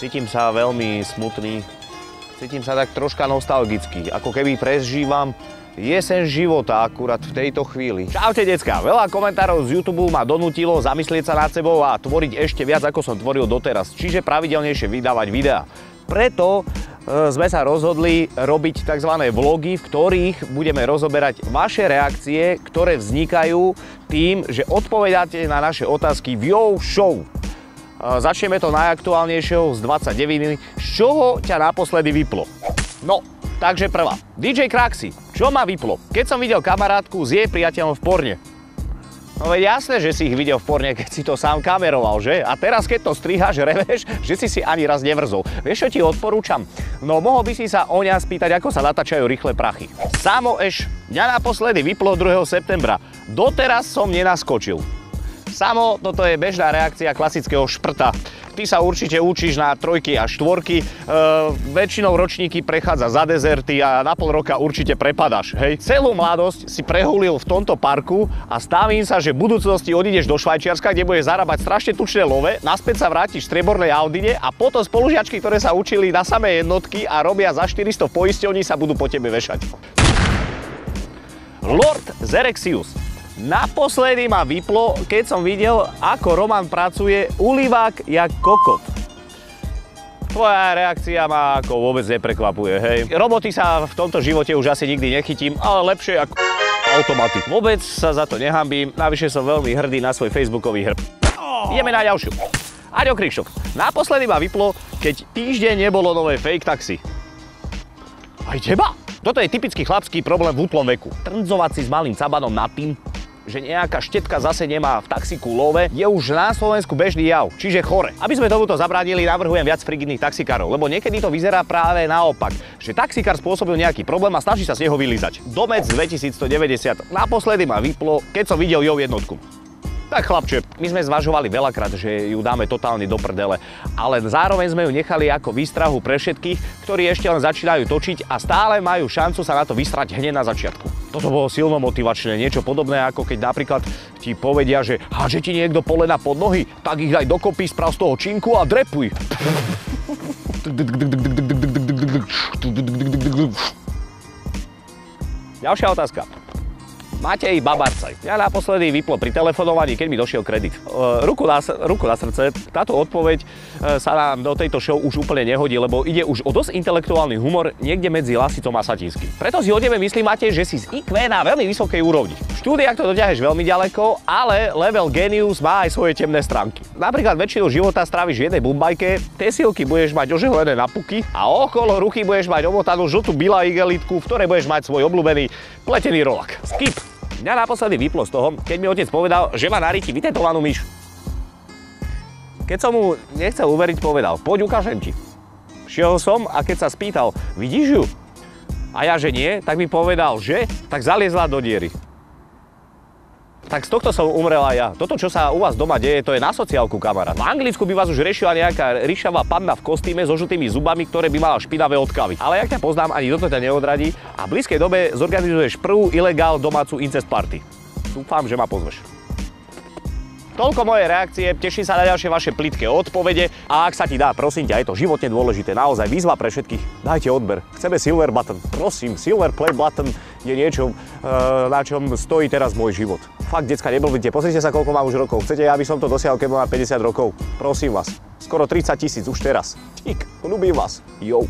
Cítim sa veľmi smutný. Cítim sa tak troška nostalgicky, ako keby prežívam jeseň života akurát v tejto chvíli. Čaute decka, veľa komentárov z YouTube ma donútilo zamyslieť sa nad sebou a tvoriť ešte viac, ako som tvoril doteraz, čiže pravidelnejšie vydávať videá. Preto sme sa rozhodli robiť tzv. Vlogy, v ktorých budeme rozoberať vaše reakcie, ktoré vznikajú tým, že odpovedáte na naše otázky v Yo Show. Začneme to najaktuálnejšieho z 29. Z čoho ťa naposledy vyplo? No, takže prvá. DJ Kraxi, čo ma vyplo? Keď som videl kamarátku s jej priateľom v porne. No veď jasné, že si ich videl v porne, keď si to sám kameroval, že? A teraz, keď to striháš, reveš, že si ani raz nevrzol. Vieš, čo ti odporúčam? No, mohol by si sa o ňa spýtať, ako sa natáčajú rýchle prachy. Samo mňa naposledy vyplo 2. septembra. Doteraz som nenaskočil. Samo, toto je bežná reakcia klasického šprta. Ty sa určite učíš na 3 a 4, väčšinou ročníky prechádza za dezerty a na pol roka určite prepadáš, hej? Celú mladosť si prehulil v tomto parku a stavím sa, že v budúcnosti odídeš do Švajčiarska, kde budeš zarábať strašne tučné love, naspäť sa vrátiš v striebornej Audine a potom spolužiačky, ktoré sa učili na samé jednotky a robia za 400 v poisťovni, sa budú po tebe vešať. Lord Zerexius. Naposledy ma vyplo, keď som videl, ako Roman pracuje ulivák jak kokot. Tvoja reakcia ma ako vôbec neprekvapuje, hej. Roboty sa v tomto živote už asi nikdy nechytím, ale lepšie ako automaty. Vôbec sa za to nehambím, navyše som veľmi hrdý na svoj facebookový hrb. Ideme na ďalšiu. Aďo Krikšok. Naposledy ma vyplo, keď týždeň nebolo nové fake taxi. Aj teba? Toto je typický chlapský problém v útlom veku. Trndzovať si s malým cabanom nad tým, že nejaká štetka zase nemá v taxíku love, je už na Slovensku bežný jav, čiže chore. Aby sme tomuto zabránili, navrhujem viac frigidných taxikárov, lebo niekedy to vyzerá práve naopak, že taxikár spôsobil nejaký problém a snaží sa z neho vylízať. Domec 2190. Naposledy ma vyplo, keď som videl Yo jednotku. Tak chlapče, my sme zvažovali veľakrát, že ju dáme totálne do prdele, ale zároveň sme ju nechali ako výstrahu pre všetkých, ktorí ešte len začínajú točiť a stále majú šancu sa na to vystrať hneď na začiatku. Toto bolo silno motivačné, niečo podobné ako keď napríklad ti povedia, že háže ti niekto polena pod nohy, tak ich daj dokopy, sprav z toho činku a drepuj. Ďalšia otázka. Matej Babarcaj. Ja naposledy vyplo pri telefonovaní, keď mi došiel kredit. Ruku na srdce, táto odpoveď sa nám do tejto show už úplne nehodí, lebo ide už o dosť intelektuálny humor niekde medzi Lasicom a Satinským. Preto si o tebe myslím, Matej, že si z IQ na veľmi vysokej úrovni. V štúdiách to dotiahneš veľmi ďaleko, ale level genius má aj svoje temné stránky. Napríklad väčšinu života stráviš v jednej bumbajke, tesílky budeš mať ožehlené na puky a okolo ruky budeš mať omotanú žltú Bila igelitku, v ktorej budeš mať svoj obľúbený pletený rolak. Skip. Mňa naposledy vyplo z toho, keď mi otec povedal, že má na riti vytetovanú myš. Keď som mu nechcel uveriť, povedal, poď ukážem ti. Šiel som a keď sa spýtal, vidíš ju? A ja, že nie, tak mi povedal, že? Tak zaliezla do diery. Tak z tohto som umrel aj ja. Toto, čo sa u vás doma deje, to je na sociálku, kamarát. V Anglicku by vás už riešila nejaká ríšavá panna v kostýme so žltými zubami, ktoré by mala špinavé od kávy. Ale jak ťa poznám, ani toto ťa neodradí a v blízkej dobe zorganizuješ prvú ilegál domácu incest party. Dúfam, že ma pozveš. Toľko moje reakcie, teším sa na ďalšie vaše plitké odpovede a ak sa ti dá, prosím ťa, je to životne dôležité, naozaj výzva pre všetkých, dajte odber. Chceme silver button, prosím, silver play button je niečo, na čom stojí teraz môj život. Fakt, decka, neblbite, pozrite sa, koľko mám už rokov. Chcete, aby som to dosiahol, keď mám 50 rokov? Prosím vás, skoro 30 000 už teraz. Tík, ľúbim vás. Jo.